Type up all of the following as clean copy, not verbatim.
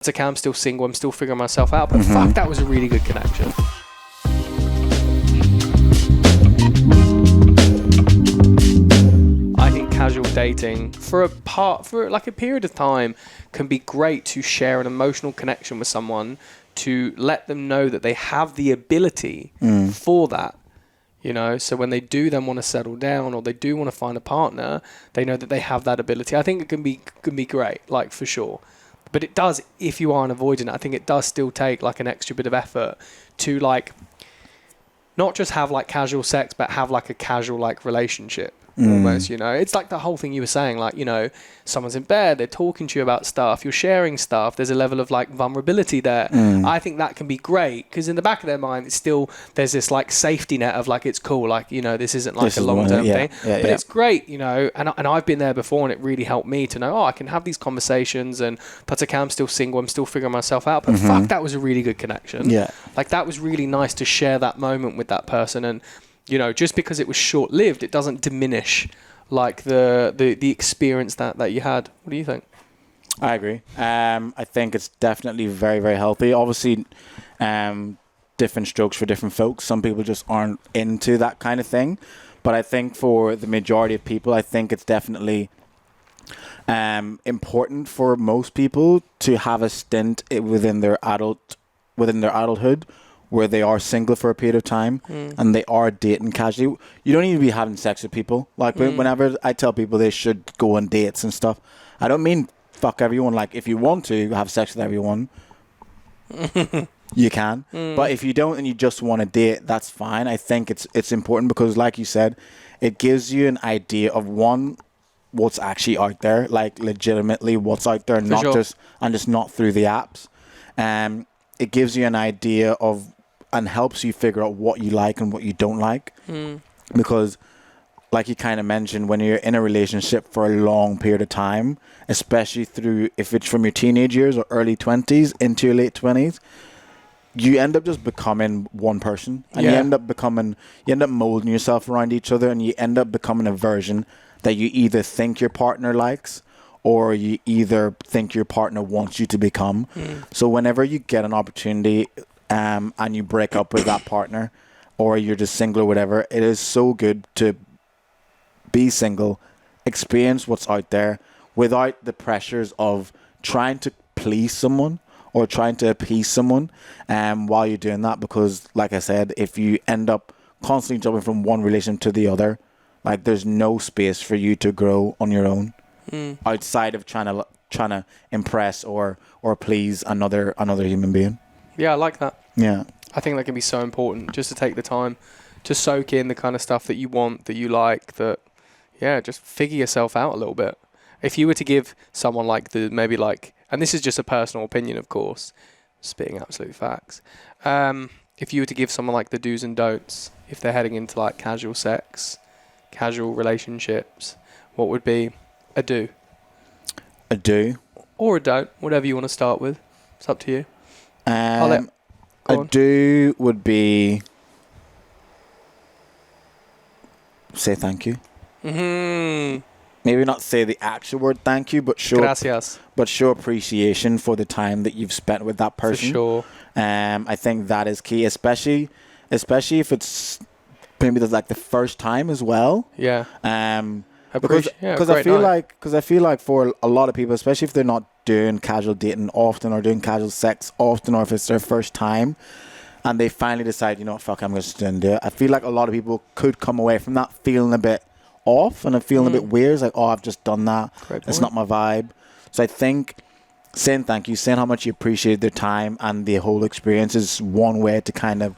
It's okay, I'm still single, I'm still figuring myself out, but fuck, that was a really good connection. I think casual dating for like a period of time can be great to share an emotional connection with someone, to let them know that they have the ability for that. You know, so when they do then want to settle down or they do want to find a partner, they know that they have that ability. I think it can be great, like, for sure. But it does, if you aren't avoiding it, I think it does still take like an extra bit of effort to like not just have like casual sex, but have like a casual like relationship almost, you know. It's like the whole thing you were saying, like, you know, someone's in bed, they're talking to you about stuff, you're sharing stuff, there's a level of like vulnerability there. I think that can be great because in the back of their mind, it's still, there's this like safety net of like, it's cool, like, you know, this isn't like a long-term thing, but it's great, you know, and I've been there before and it really helped me to know, I can have these conversations and that's okay, I'm still single, I'm still figuring myself out, but fuck, that was a really good connection. Like, that was really nice to share that moment with that person. And you know, just because it was short-lived, it doesn't diminish like the experience that you had. What do you think? I agree. I think it's definitely very, very healthy. Obviously, different strokes for different folks. Some people just aren't into that kind of thing. But I think for the majority of people, I think it's definitely important for most people to have a stint within their adulthood where they are single for a period of time and they are dating casually. You don't need to be having sex with people. Like, whenever I tell people they should go on dates and stuff, I don't mean fuck everyone. Like, if you want to have sex with everyone, you can. But if you don't and you just want to date, that's fine. I think it's important because, like you said, it gives you an idea of, one, what's actually out there, like legitimately what's out there, just not through the apps. It gives you an idea of and helps you figure out what you like and what you don't like. Because, like you kind of mentioned, when you're in a relationship for a long period of time, especially if it's from your teenage years or early 20s into your late 20s, you end up just becoming one person. And you end up molding yourself around each other, and you end up becoming a version that you either think your partner likes or you either think your partner wants you to become. So whenever you get an opportunity and you break up with that partner, or you're just single or whatever, it is so good to be single, experience what's out there without the pressures of trying to please someone or trying to appease someone while you're doing that. Because, like I said, if you end up constantly jumping from one relationship to the other, like, there's no space for you to grow on your own outside of trying to impress or please another human being. Yeah, I like that. Yeah. I think that can be so important, just to take the time to soak in the kind of stuff that you want, that you like, just figure yourself out a little bit. If you were to give someone like and this is just a personal opinion, of course, spitting absolute facts. If you were to give someone like the do's and don'ts, if they're heading into like casual sex, casual relationships, what would be a do? A do? Or a don't, whatever you want to start with. It's up to you. A do would be say thank you. Maybe not say the actual word thank you, but show appreciation for the time that you've spent with that person. For sure. I think that is key, especially if it's maybe like the first time as well. Yeah. Because I feel like for a lot of people, especially if they're not doing casual dating often or doing casual sex often, or if it's their first time and they finally decide, you know what, fuck, I'm just going to do it. I feel like a lot of people could come away from that feeling a bit off and feeling a bit weird. It's like, oh, I've just done that. It's not my vibe. So I think saying thank you, saying how much you appreciate their time and the whole experience is one way to kind of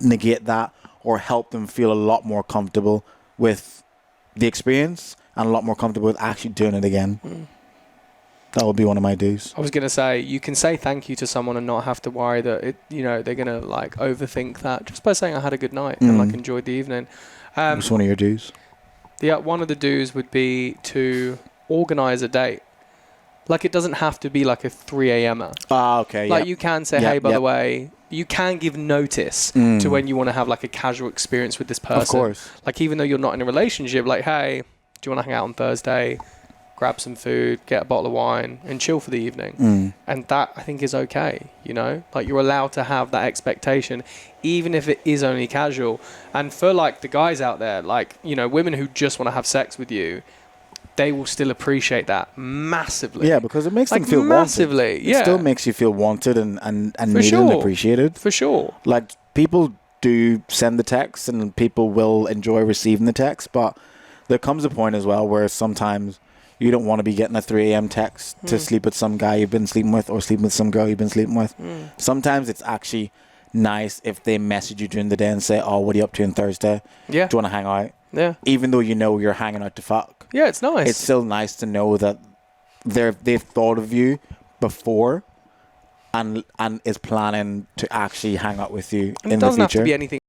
negate that or help them feel a lot more comfortable with the experience and a lot more comfortable with actually doing it again. That would be one of my do's. I was going to say, you can say thank you to someone and not have to worry that they're going to like overthink that, just by saying I had a good night and like enjoyed the evening. What's one of your do's? Yeah, one of the do's would be to organize a date. Like, it doesn't have to be like a 3 a.m.er. Ah, okay. Like, you can say, hey, by the way, you can give notice to when you want to have like a casual experience with this person. Of course. Like, even though you're not in a relationship, like, hey, do you want to hang out on Thursday? grab some food, get a bottle of wine, and chill for the evening. And that, I think, is okay, you know? Like, you're allowed to have that expectation, even if it is only casual. And for, like, the guys out there, like, you know, women who just want to have sex with you, they will still appreciate that massively. Yeah, because it makes like, them feel massively, wanted. yeah. It still makes you feel wanted and needed sure. and appreciated. For sure. Like, people do send the text and people will enjoy receiving the text, but there comes a point as well where sometimes you don't want to be getting a 3 a.m. text to sleep with some guy you've been sleeping with or sleeping with some girl you've been sleeping with. Sometimes it's actually nice if they message you during the day and say, oh, what are you up to on Thursday? Yeah. Do you want to hang out? Yeah. Even though you know you're hanging out to fuck. Yeah, it's nice. It's still nice to know that they've thought of you before and is planning to actually hang out with you and in it the doesn't have future. to be anything